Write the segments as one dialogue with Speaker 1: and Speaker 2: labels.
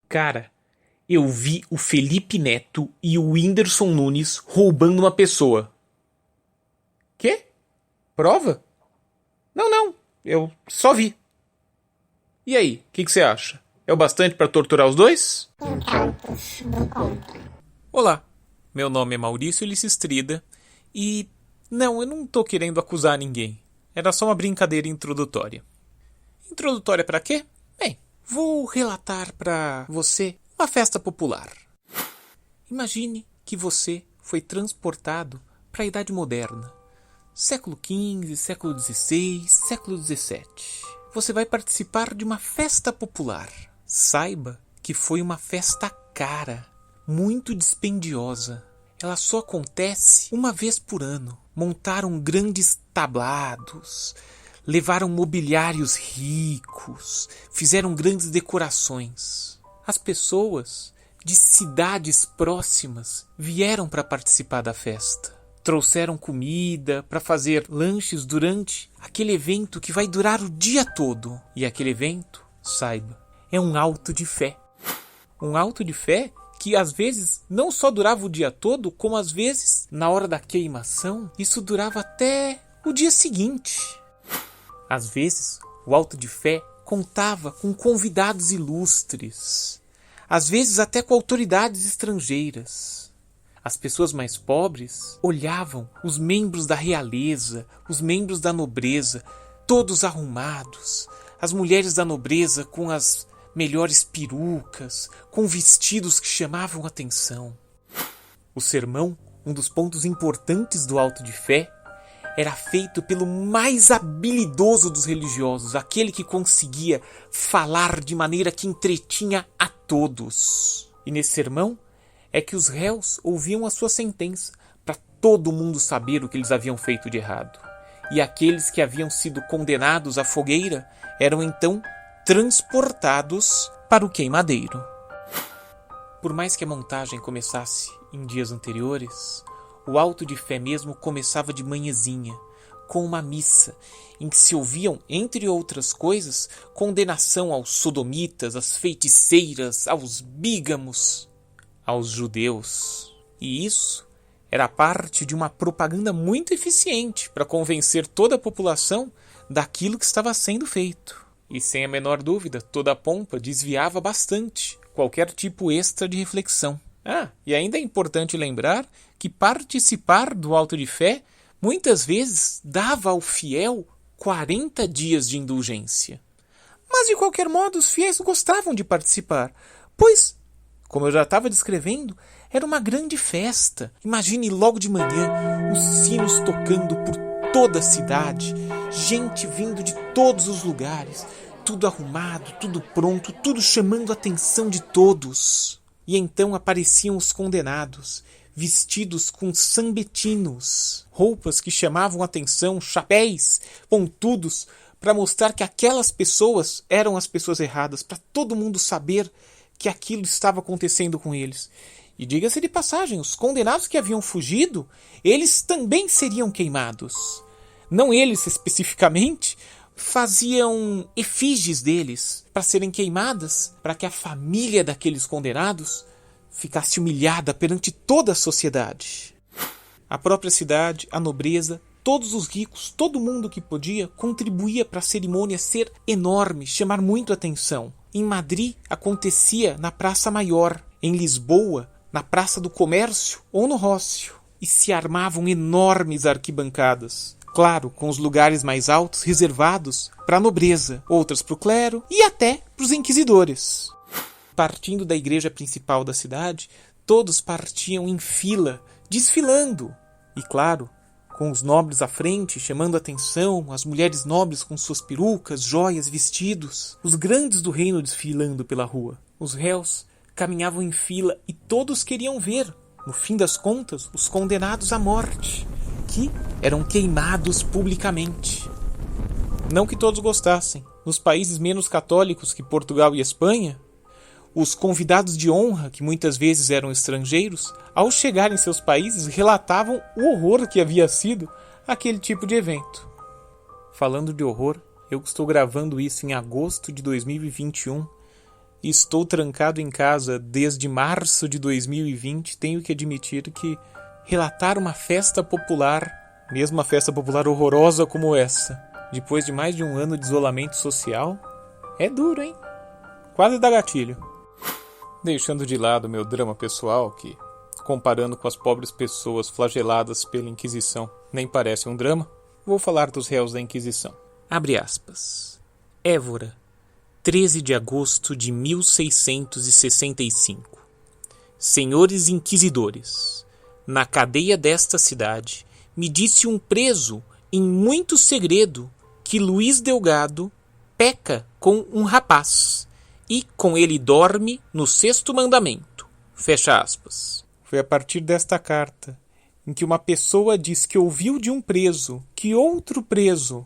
Speaker 1: Cara, eu vi o Felipe Neto e o Whindersson Nunes roubando uma pessoa. Quê? Prova? Não, eu só vi. E aí, o que você acha? É o bastante pra torturar os dois? Olá, meu nome é Maurício Lissistrida e... Não, eu não tô querendo acusar ninguém. Era só uma brincadeira introdutória. Introdutória pra quê? Bem, vou relatar pra você uma festa popular. Imagine que você foi transportado para a Idade Moderna. Século XV, século XVI, século XVII. Você vai participar de uma festa popular. Saiba que foi uma festa cara, muito dispendiosa. Ela só acontece uma vez por ano. Montaram grandes tablados, levaram mobiliários ricos, fizeram grandes decorações. As pessoas de cidades próximas vieram para participar da festa. Trouxeram comida para fazer lanches durante aquele evento que vai durar o dia todo. E aquele evento, saiba, é um auto de fé. Um auto de fé que às vezes não só durava o dia todo, como às vezes, na hora da queimação, isso durava até o dia seguinte. Às vezes, o auto de fé contava com convidados ilustres, às vezes até com autoridades estrangeiras. As pessoas mais pobres olhavam os membros da realeza, os membros da nobreza, todos arrumados, as mulheres da nobreza com as melhores perucas, com vestidos que chamavam atenção. O sermão, um dos pontos importantes do auto de fé, era feito pelo mais habilidoso dos religiosos, aquele que conseguia falar de maneira que entretinha a todos. E nesse sermão é que os réus ouviam a sua sentença, para todo mundo saber o que eles haviam feito de errado. E aqueles que haviam sido condenados à fogueira eram então transportados para o queimadeiro. Por mais que a montagem começasse em dias anteriores, o auto de fé mesmo começava de manhãzinha, com uma missa, em que se ouviam, entre outras coisas, condenação aos sodomitas, às feiticeiras, aos bígamos, aos judeus. E isso era parte de uma propaganda muito eficiente para convencer toda a população daquilo que estava sendo feito. E sem a menor dúvida, toda a pompa desviava bastante qualquer tipo extra de reflexão. E ainda é importante lembrar que participar do auto de fé muitas vezes dava ao fiel 40 dias de indulgência. Mas de qualquer modo os fiéis gostavam de participar, pois, como eu já estava descrevendo, era uma grande festa. Imagine logo de manhã os sinos tocando por toda a cidade, gente vindo de todos os lugares, tudo arrumado, tudo pronto, tudo chamando a atenção de todos. E então apareciam os condenados, vestidos com sambetinos, roupas que chamavam a atenção, chapéus pontudos, para mostrar que aquelas pessoas eram as pessoas erradas, para todo mundo saber que aquilo estava acontecendo com eles. E diga-se de passagem, os condenados que haviam fugido, eles também seriam queimados. Não eles especificamente, faziam efígies deles para serem queimadas, para que a família daqueles condenados ficasse humilhada perante toda a sociedade. A própria cidade, a nobreza, todos os ricos, todo mundo que podia, contribuía para a cerimônia ser enorme, chamar muito atenção. Em Madrid acontecia na Praça Maior, em Lisboa, na Praça do Comércio ou no Rócio, e se armavam enormes arquibancadas. Claro, com os lugares mais altos reservados para a nobreza, outras para o clero e até para os inquisidores. Partindo da igreja principal da cidade, todos partiam em fila, desfilando. E claro, com os nobres à frente, chamando a atenção, as mulheres nobres com suas perucas, joias, vestidos, os grandes do reino desfilando pela rua. Os réus caminhavam em fila e todos queriam ver, no fim das contas, os condenados à morte, que eram queimados publicamente. Não que todos gostassem. Nos países menos católicos que Portugal e Espanha, os convidados de honra, que muitas vezes eram estrangeiros, ao chegar em seus países, relatavam o horror que havia sido aquele tipo de evento. Falando de horror, eu estou gravando isso em agosto de 2021, e estou trancado em casa desde março de 2020, tenho que admitir que relatar uma festa popular, mesmo uma festa popular horrorosa como essa, depois de mais de um ano de isolamento social, é duro, hein? Quase dá gatilho. Deixando de lado meu drama pessoal, que, comparando com as pobres pessoas flageladas pela Inquisição, nem parece um drama, vou falar dos réus da Inquisição. Abre aspas. Évora, 13 de agosto de 1665. Senhores inquisidores, na cadeia desta cidade, me disse um preso, em muito segredo, que Luís Delgado peca com um rapaz, e com ele dorme no sexto mandamento. Fecha aspas. Foi a partir desta carta, em que uma pessoa diz que ouviu de um preso que outro preso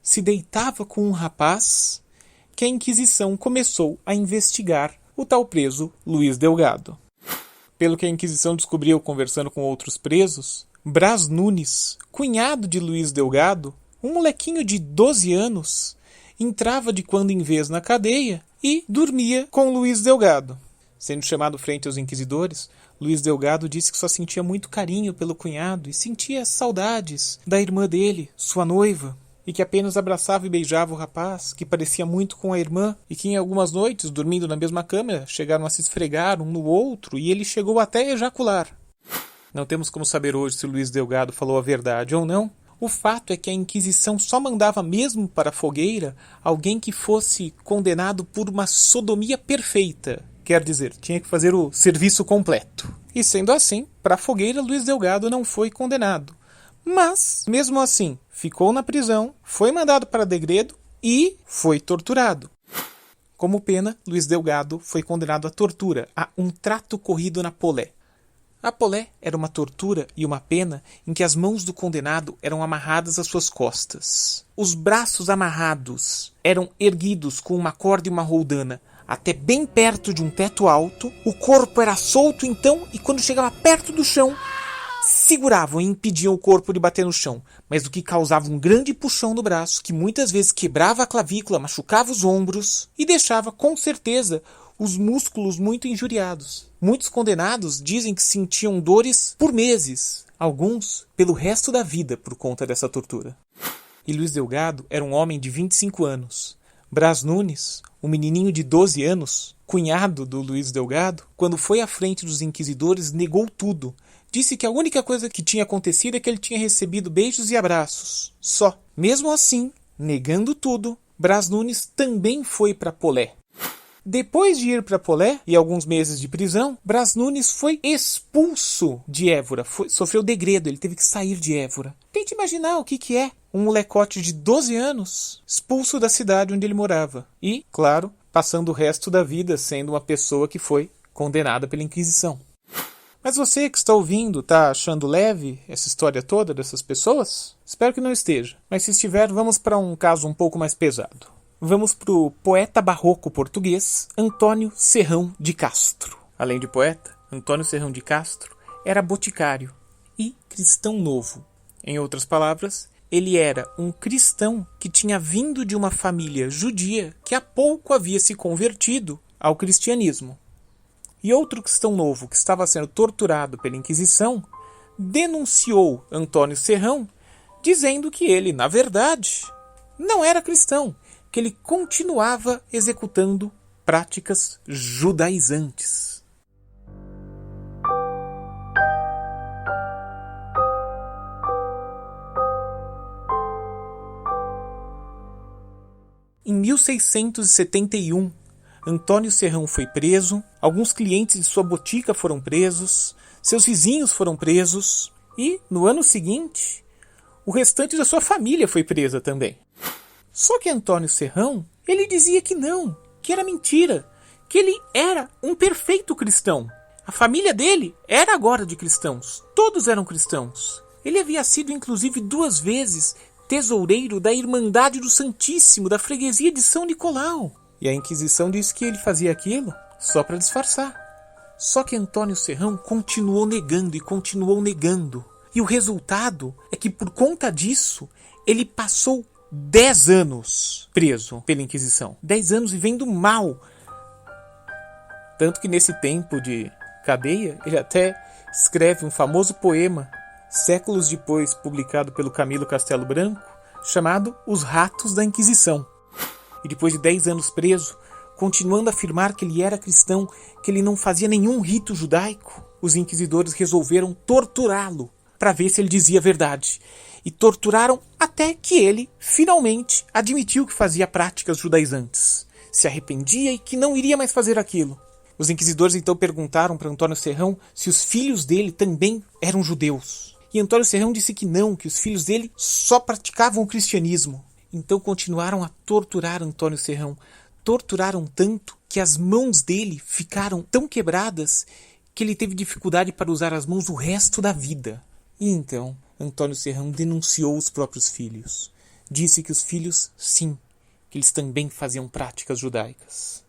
Speaker 1: se deitava com um rapaz, que a Inquisição começou a investigar o tal preso Luís Delgado. Pelo que a Inquisição descobriu conversando com outros presos, Brás Nunes, cunhado de Luís Delgado, um molequinho de 12 anos, entrava de quando em vez na cadeia e dormia com Luís Delgado. Sendo chamado frente aos inquisidores, Luís Delgado disse que só sentia muito carinho pelo cunhado e sentia saudades da irmã dele, sua noiva, e que apenas abraçava e beijava o rapaz, que parecia muito com a irmã, e que em algumas noites, dormindo na mesma cama, chegaram a se esfregar um no outro e ele chegou até a ejacular. Não temos como saber hoje se Luís Delgado falou a verdade ou não. O fato é que a Inquisição só mandava mesmo para a fogueira alguém que fosse condenado por uma sodomia perfeita. Quer dizer, tinha que fazer o serviço completo. E sendo assim, para a fogueira, Luís Delgado não foi condenado. Mas, mesmo assim, ficou na prisão, foi mandado para Degredo e foi torturado. Como pena, Luís Delgado foi condenado à tortura, a um trato corrido na polé. A polé era uma tortura e uma pena em que as mãos do condenado eram amarradas às suas costas. Os braços amarrados eram erguidos com uma corda e uma roldana até bem perto de um teto alto. O corpo era solto então e quando chegava perto do chão, seguravam e impediam o corpo de bater no chão, mas o que causava um grande puxão no braço, que muitas vezes quebrava a clavícula, machucava os ombros e deixava, com certeza, os músculos muito injuriados. Muitos condenados dizem que sentiam dores por meses, alguns pelo resto da vida por conta dessa tortura. E Luís Delgado era um homem de 25 anos. Brás Nunes, um menininho de 12 anos, cunhado do Luís Delgado, quando foi à frente dos inquisidores, negou tudo. Disse que a única coisa que tinha acontecido é que ele tinha recebido beijos e abraços. Só. Mesmo assim, negando tudo, Brás Nunes também foi para Polé. Depois de ir para Polé e alguns meses de prisão, Brás Nunes foi expulso de Évora. Sofreu degredo, ele teve que sair de Évora. Tente imaginar o que é um molecote de 12 anos expulso da cidade onde ele morava. E, claro, passando o resto da vida sendo uma pessoa que foi condenada pela Inquisição. Mas você que está ouvindo, está achando leve essa história toda dessas pessoas? Espero que não esteja. Mas se estiver, vamos para um caso um pouco mais pesado. Vamos para o poeta barroco português Antônio Serrão de Castro. Além de poeta, Antônio Serrão de Castro era boticário e cristão novo. Em outras palavras, ele era um cristão que tinha vindo de uma família judia que há pouco havia se convertido ao cristianismo. E outro cristão novo que estava sendo torturado pela Inquisição denunciou Antônio Serrão, dizendo que ele, na verdade, não era cristão, que ele continuava executando práticas judaizantes. Em 1671, Antônio Serrão foi preso, alguns clientes de sua botica foram presos, seus vizinhos foram presos e, no ano seguinte, o restante da sua família foi presa também. Só que Antônio Serrão, ele dizia que não, que era mentira, que ele era um perfeito cristão. A família dele era agora de cristãos, todos eram cristãos. Ele havia sido inclusive 2 vezes tesoureiro da Irmandade do Santíssimo, da freguesia de São Nicolau. E a Inquisição disse que ele fazia aquilo só para disfarçar. Só que Antônio Serrão continuou negando e continuou negando. E o resultado é que por conta disso, ele passou 10 anos preso pela Inquisição. 10 anos vivendo mal. Tanto que nesse tempo de cadeia, ele até escreve um famoso poema, séculos depois publicado pelo Camilo Castelo Branco, chamado Os Ratos da Inquisição. E depois de 10 anos preso, continuando a afirmar que ele era cristão, que ele não fazia nenhum rito judaico, os inquisidores resolveram torturá-lo para ver se ele dizia a verdade. E torturaram até que ele, finalmente, admitiu que fazia práticas judaizantes. Se arrependia e que não iria mais fazer aquilo. Os inquisidores então perguntaram para Antônio Serrão se os filhos dele também eram judeus. E Antônio Serrão disse que não, que os filhos dele só praticavam o cristianismo. Então continuaram a torturar Antônio Serrão. Torturaram tanto que as mãos dele ficaram tão quebradas que ele teve dificuldade para usar as mãos o resto da vida. E então Antônio Serrão denunciou os próprios filhos. Disse que os filhos, sim, que eles também faziam práticas judaicas.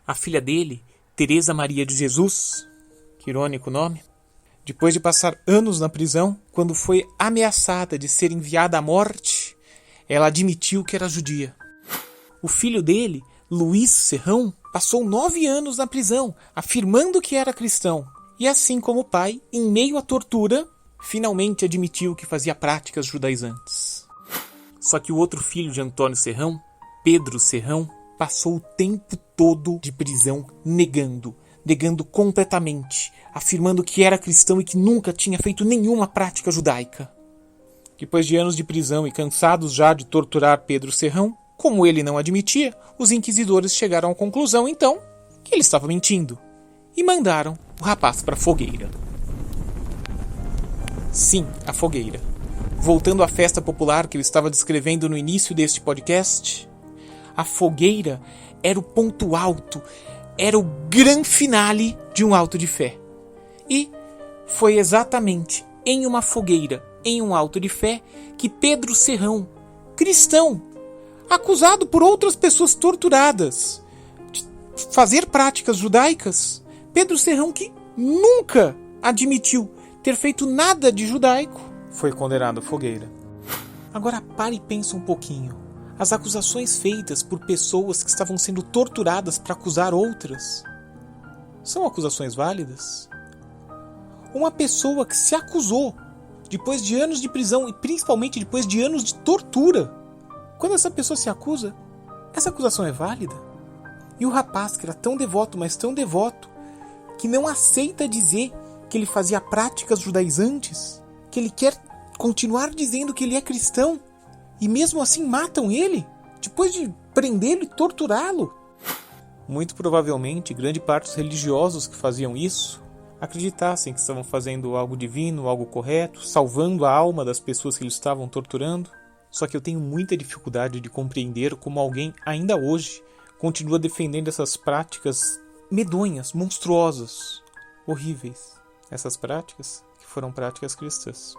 Speaker 1: A filha dele, Teresa Maria de Jesus, que irônico nome, depois de passar anos na prisão, quando foi ameaçada de ser enviada à morte, ela admitiu que era judia. O filho dele, Luiz Serrão, passou 9 anos na prisão, afirmando que era cristão. E assim como o pai, em meio à tortura, finalmente admitiu que fazia práticas judaizantes. Só que o outro filho de Antônio Serrão, Pedro Serrão, passou o tempo todo de prisão negando completamente, afirmando que era cristão e que nunca tinha feito nenhuma prática judaica. Depois de anos de prisão e cansados já de torturar Pedro Serrão, como ele não admitia, os inquisidores chegaram à conclusão, então, que ele estava mentindo, e mandaram o rapaz para a fogueira. Sim, a fogueira. Voltando à festa popular que eu estava descrevendo no início deste podcast, a fogueira era o ponto alto, era o grande finale de um auto de fé. E foi exatamente em uma fogueira, em um auto de fé, que Pedro Serrão, cristão, acusado por outras pessoas torturadas de fazer práticas judaicas, Pedro Serrão, que nunca admitiu ter feito nada de judaico, foi condenado à fogueira. Agora pare e pense um pouquinho. As acusações feitas por pessoas que estavam sendo torturadas para acusar outras são acusações válidas? Uma pessoa que se acusou depois de anos de prisão e principalmente depois de anos de tortura, quando essa pessoa se acusa, essa acusação é válida? E o rapaz que era tão devoto, mas tão devoto, que não aceita dizer que ele fazia práticas judaizantes, que ele quer continuar dizendo que ele é cristão, e mesmo assim matam ele, depois de prendê-lo e torturá-lo. Muito provavelmente, grande parte dos religiosos que faziam isso acreditassem que estavam fazendo algo divino, algo correto, salvando a alma das pessoas que eles estavam torturando. Só que eu tenho muita dificuldade de compreender como alguém, ainda hoje, continua defendendo essas práticas medonhas, monstruosas, horríveis. Essas práticas que foram práticas cristãs.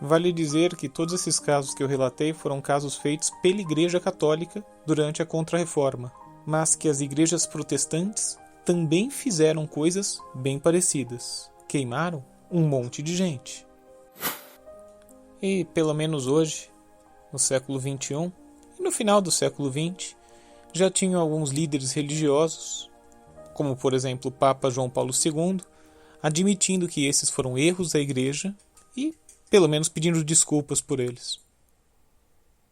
Speaker 1: Vale dizer que todos esses casos que eu relatei foram casos feitos pela Igreja Católica durante a Contra-Reforma, mas que as igrejas protestantes também fizeram coisas bem parecidas. Queimaram um monte de gente. E, pelo menos hoje, no século XXI e no final do século XX, já tinham alguns líderes religiosos, como por exemplo o Papa João Paulo II, admitindo que esses foram erros da Igreja e, pelo menos, pedindo desculpas por eles.